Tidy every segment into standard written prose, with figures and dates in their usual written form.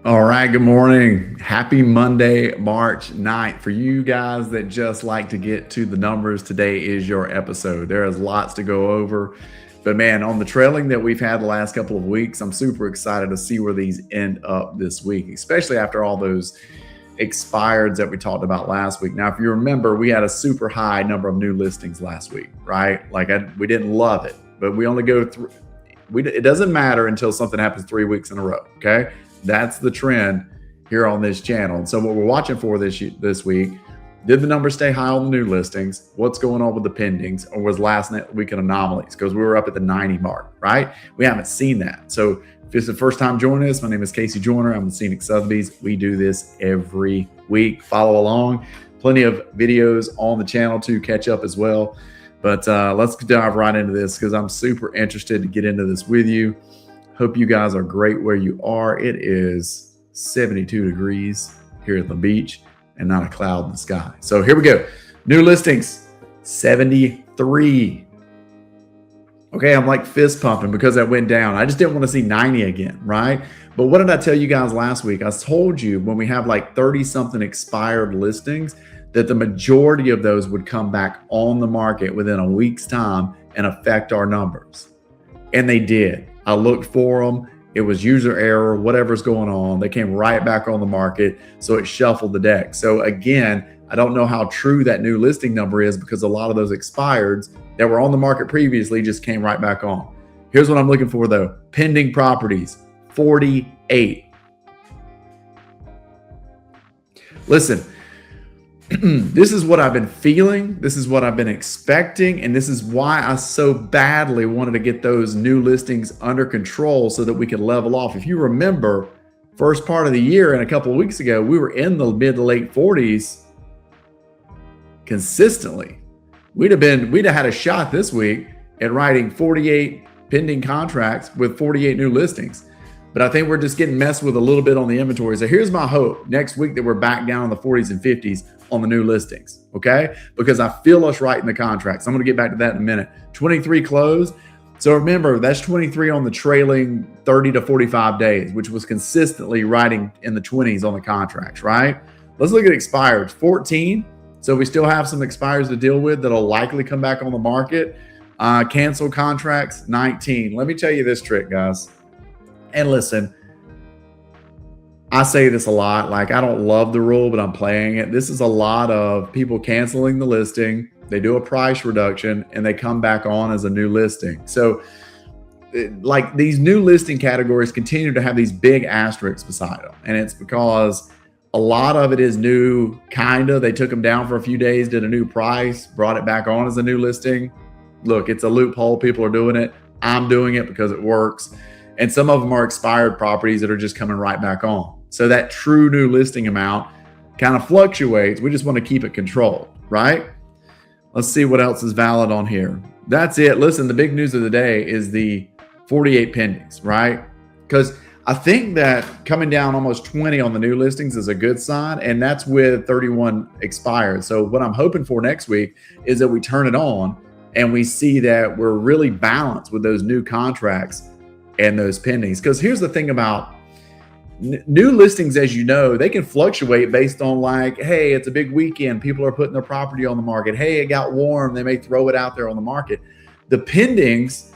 All right, good morning. Happy Monday, March 9th. For you guys that just like to get to the numbers, today is your episode. There is lots to go over. But man, on the trailing that we've had the last couple of weeks, I'm super excited to see where these end up this week, especially after all those expireds that we talked about last week. Now, if you remember, we had a super high number of new listings last week, right? We didn't love it, but we only go through. It doesn't matter until something happens 3 weeks in a row. Okay, that's the trend here on this channel. And so what we're watching for this week, did the numbers stay high on the new listings? What's going on with the pendings? Or was last week an anomalies? Because we were up at the 90 mark, right? We haven't seen that. So if it's the first time joining us, my name is Casey Joyner. I'm with Scenic Sotheby's. We do this every week. Follow along. Plenty of videos on the channel to catch up as well. But let's dive right into this because I'm super interested to get into this with you. Hope you guys are great where you are. It is 72 degrees here at the beach and not a cloud in the sky. So here we go. New listings, 73. Okay, I'm like fist pumping because that went down. I just didn't want to see 90 again, right? But what did I tell you guys last week? I told you when we have like 30 something expired listings that the majority of those would come back on the market within a week's time and affect our numbers. And they did. I looked for them. It was user error, whatever's going on. They came right back on the market. So it shuffled the deck. So again, I don't know how true that new listing number is because a lot of those expireds that were on the market previously just came right back on. Here's what I'm looking for though. Pending properties, 48. Listen, this is what I've been feeling. This is what I've been expecting. And this is why I so badly wanted to get those new listings under control so that we could level off. If you remember, first part of the year and a couple of weeks ago, we were in the mid to late 40s consistently. We'd have had a shot this week at writing 48 pending contracts with 48 new listings. But I think we're just getting messed with a little bit on the inventory. So here's my hope next week that we're back down in the 40s and 50s on the new listings, okay? Because I feel us writing the contracts. I'm gonna get back to that in a minute. 23 closed. So remember, that's 23 on the trailing 30 to 45 days, which was consistently writing in the 20s on the contracts, right? Let's look at expires, 14. So we still have some expires to deal with that'll likely come back on the market. Cancel contracts, 19. Let me tell you this trick, guys. And listen, I say this a lot, like I don't love the rule, but I'm playing it. This is a lot of people canceling the listing. They do a price reduction and they come back on as a new listing. So like these new listing categories continue to have these big asterisks beside them. And it's because a lot of it is new, they took them down for a few days, did a new price, brought it back on as a new listing. Look, it's a loophole. People are doing it. I'm doing it because it works. And some of them are expired properties that are just coming right back on. So that true new listing amount kind of fluctuates. We just want to keep it controlled, right? Let's see what else is valid on here. That's it. Listen, the big news of the day is the 48 pendings, right? Because I think that coming down almost 20 on the new listings is a good sign, and that's with 31 expired. So what I'm hoping for next week is that we turn it on and we see that we're really balanced with those new contracts and those pendings. Because here's the thing about new listings, as you know, they can fluctuate based on like, hey, it's a big weekend. People are putting their property on the market. Hey, it got warm. They may throw it out there on the market. The pendings,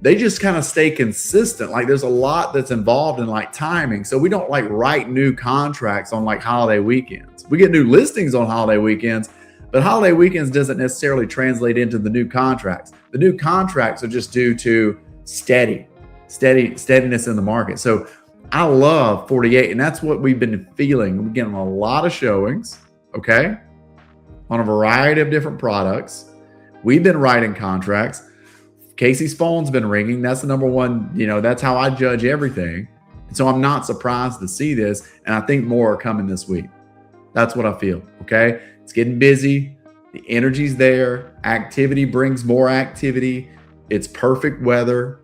they just kind of stay consistent. Like there's a lot that's involved in like timing. So we don't like write new contracts on like holiday weekends. We get new listings on holiday weekends, but holiday weekends doesn't necessarily translate into the new contracts. The new contracts are just due to steadiness in the market. So I love 48, and that's what we've been feeling. We're getting a lot of showings, okay, on a variety of different products. We've been writing contracts. Casey's phone's been ringing. That's the number one, that's how I judge everything. And so I'm not surprised to see this, and I think more are coming this week. That's what I feel, okay? It's getting busy. The energy's there. Activity brings more activity. It's perfect weather.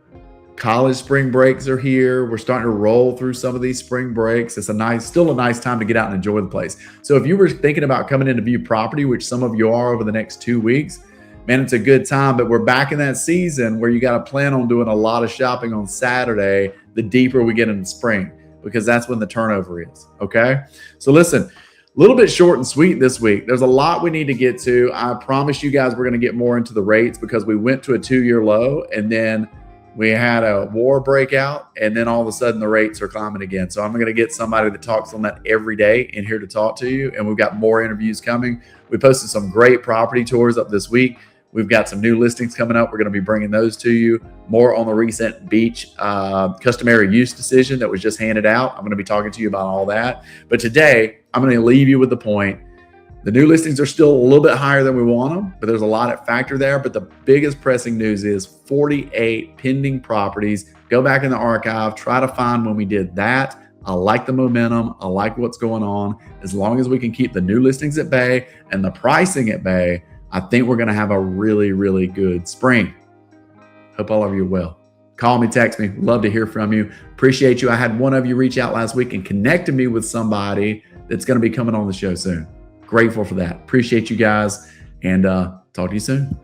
College spring breaks are here. We're starting to roll through some of these spring breaks. It's still a nice time to get out and enjoy the place. So if you were thinking about coming in to view property, which some of you are over the next 2 weeks, man, it's a good time. But we're back in that season where you got to plan on doing a lot of shopping on Saturday, the deeper we get into spring. because that's when the turnover is. Okay. So listen, a little bit short and sweet this week. There's a lot we need to get to. I promise you guys we're going to get more into the rates because we went to a 2-year low and then we had a war breakout, and then all of a sudden the rates are climbing again. So I'm going to get somebody that talks on that every day in here to talk to you. And we've got more interviews coming. We posted some great property tours up this week. We've got some new listings coming up. We're going to be bringing those to you. More on the recent beach customary use decision that was just handed out. I'm going to be talking to you about all that. But today, I'm going to leave you with the point. The new listings are still a little bit higher than we want them, but there's a lot at factor there. But the biggest pressing news is 48 pending properties. Go back in the archive, try to find when we did that. I like the momentum. I like what's going on. As long as we can keep the new listings at bay and the pricing at bay, I think we're going to have a really, really good spring. Hope all of you are well. Call me, text me. Love to hear from you. Appreciate you. I had one of you reach out last week and connected me with somebody that's going to be coming on the show soon. Grateful for that. Appreciate you guys, and talk to you soon.